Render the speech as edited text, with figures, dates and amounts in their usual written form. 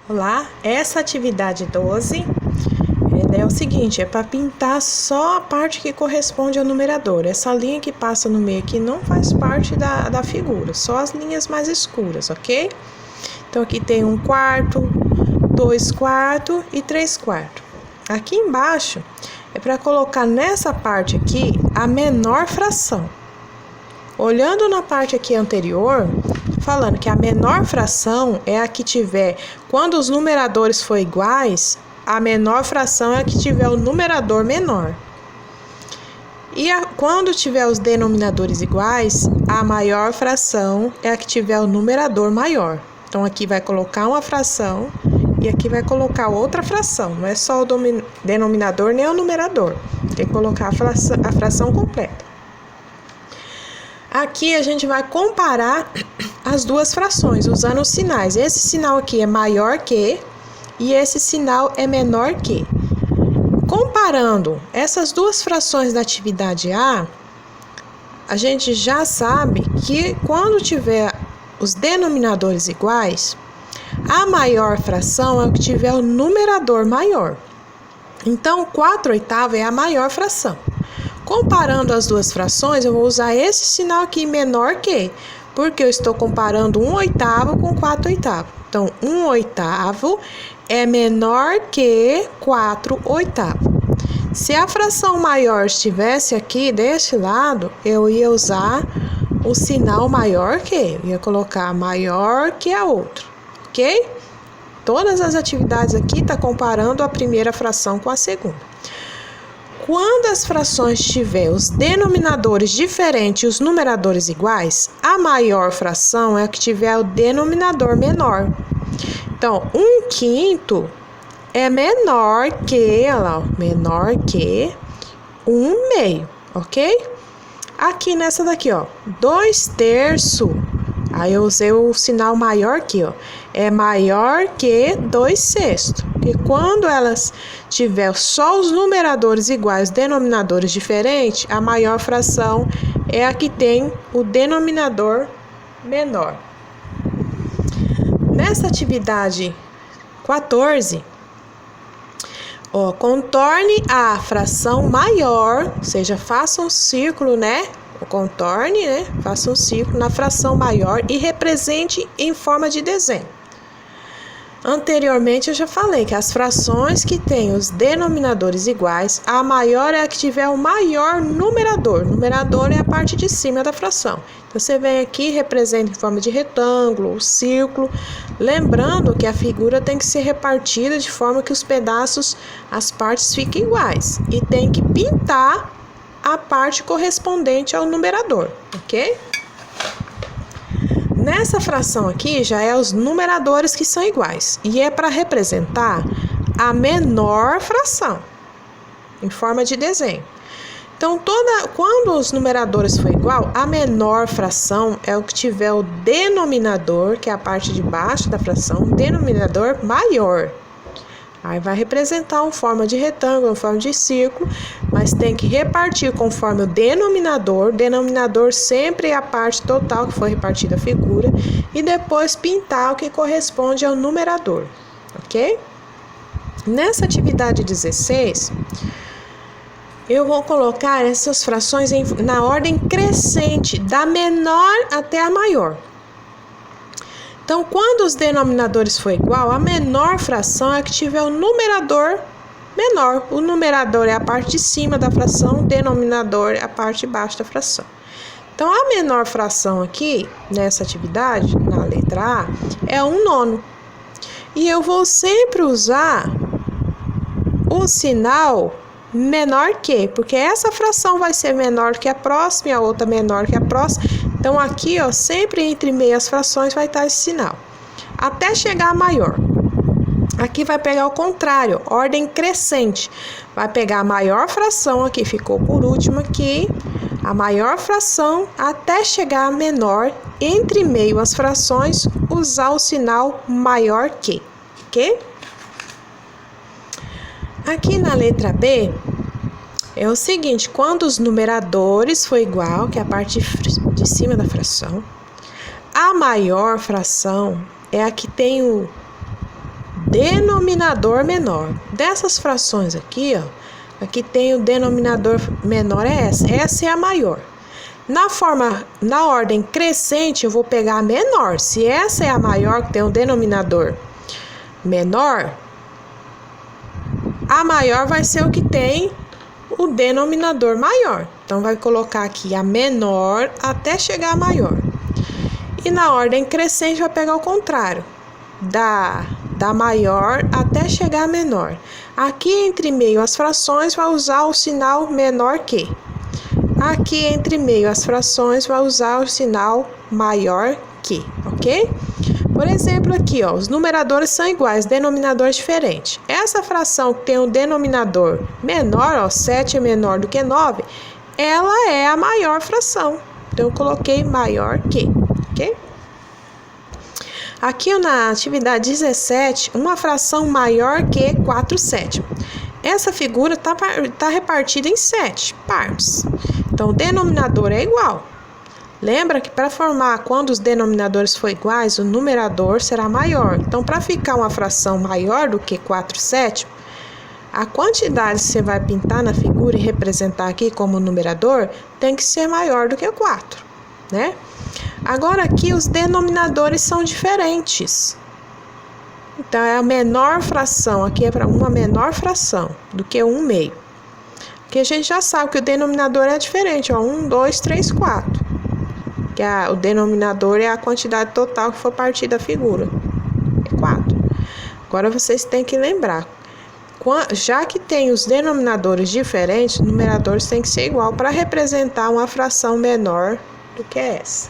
Olá, essa atividade 12 é o seguinte, é para pintar só a parte que corresponde ao numerador. Essa linha que passa no meio aqui não faz parte da figura, só as linhas mais escuras, ok? Então aqui tem 1/4, 2/4 e 3/4. Aqui embaixo é para colocar nessa parte aqui a menor fração. Olhando na parte aqui anterior, falando que a menor fração é a que tiver, quando os numeradores forem iguais, a menor fração é a que tiver o numerador menor. E quando tiver os denominadores iguais, a maior fração é a que tiver o numerador maior. Então aqui vai colocar uma fração e aqui vai colocar outra fração. Não é só o denominador nem o numerador. Tem que colocar a fração completa. Aqui a gente vai comparar as duas frações usando os sinais. Esse sinal aqui é maior que e esse sinal é menor que. Comparando essas duas frações da atividade A, a gente já sabe que quando tiver os denominadores iguais, a maior fração é o que tiver o numerador maior. Então, 4/8 é a maior fração. Comparando as duas frações, eu vou usar esse sinal aqui, menor que, porque eu estou comparando 1/8 com 4/8. Então, 1/8 é menor que 4/8. Se a fração maior estivesse aqui deste lado, eu ia usar o sinal maior que, eu ia colocar maior que a outra, ok? Todas as atividades aqui tá comparando a primeira fração com a segunda. Quando as frações tiverem os denominadores diferentes e os numeradores iguais, a maior fração é a que tiver o denominador menor. Então, 1/5 é menor que, olha lá, menor que 1/2, ok? Aqui nessa daqui, ó, 2/3, aí eu usei o sinal maior que, ó, é maior que 2/6. Porque quando elas tiver só os numeradores iguais, denominadores diferentes, a maior fração é a que tem o denominador menor. Nessa atividade 14, ó, contorne a fração maior, ou seja, faça um círculo, né? Contorne, né? Faça um círculo na fração maior e represente em forma de desenho. Anteriormente eu já falei que as frações que têm os denominadores iguais, a maior é a que tiver o maior numerador. O numerador é a parte de cima da fração. Então você vem aqui, representa em forma de retângulo, círculo, lembrando que a figura tem que ser repartida de forma que os pedaços, as partes fiquem iguais. E tem que pintar a parte correspondente ao numerador, ok? Nessa fração aqui já é os numeradores que são iguais e é para representar a menor fração em forma de desenho. Então, quando os numeradores for igual, a menor fração é o que tiver o denominador, que é a parte de baixo da fração, denominador maior. Aí vai representar uma forma de retângulo, uma forma de círculo, mas tem que repartir conforme o denominador. Denominador sempre é a parte total que foi repartida a figura. E depois pintar o que corresponde ao numerador, ok? Nessa atividade 16, eu vou colocar essas frações na ordem crescente, da menor até a maior. Então, quando os denominadores for igual, a menor fração é a que tiver o numerador menor. O numerador é a parte de cima da fração, o denominador é a parte de baixo da fração. Então, a menor fração aqui, nessa atividade, na letra A, é 1/9. E eu vou sempre usar o sinal menor que, porque essa fração vai ser menor que a próxima e a outra menor que a próxima. Então, aqui, ó, sempre entre meias frações vai estar esse sinal, até chegar a maior. Aqui vai pegar o contrário, ordem crescente. Vai pegar a maior fração, aqui ficou por último aqui, a maior fração até chegar a menor, entre meio as frações, usar o sinal maior que, ok? Aqui na letra B, é o seguinte, quando os numeradores for igual, que é a parte de cima da fração, a maior fração é a que tem o denominador menor. Dessas frações aqui, ó, aqui tem o denominador menor, é essa. Essa é a maior. Na ordem crescente, eu vou pegar a menor. Se essa é a maior, que tem um denominador menor, a maior vai ser o que tem o denominador maior. Então, vai colocar aqui a menor até chegar a maior. E na ordem crescente, vai pegar o contrário. Da maior até chegar a menor. Aqui entre meio as frações, vai usar o sinal menor que. Aqui entre meio as frações, vai usar o sinal maior que, ok? Por exemplo, aqui, ó, os numeradores são iguais, denominadores diferentes. Essa fração que tem um denominador menor, ó, 7 é menor do que 9, ela é a maior fração. Então, eu coloquei maior que, ok? Aqui na atividade 17, uma fração maior que 4/7. Essa figura tá repartida em 7 partes. Então, o denominador é igual. Lembra que para formar quando os denominadores forem iguais, o numerador será maior. Então, para ficar uma fração maior do que 4/7, a quantidade que você vai pintar na figura e representar aqui como numerador tem que ser maior do que 4, né? Agora aqui os denominadores são diferentes. Então, é a menor fração, aqui é para uma menor fração do que 1/2. Porque a gente já sabe que o denominador é diferente, ó, 1, 2, 3, 4. Que o denominador é a quantidade total que for partir da figura. É 4. Agora, vocês têm que lembrar, já que tem os denominadores diferentes, os numeradores têm que ser igual para representar uma fração menor do que essa.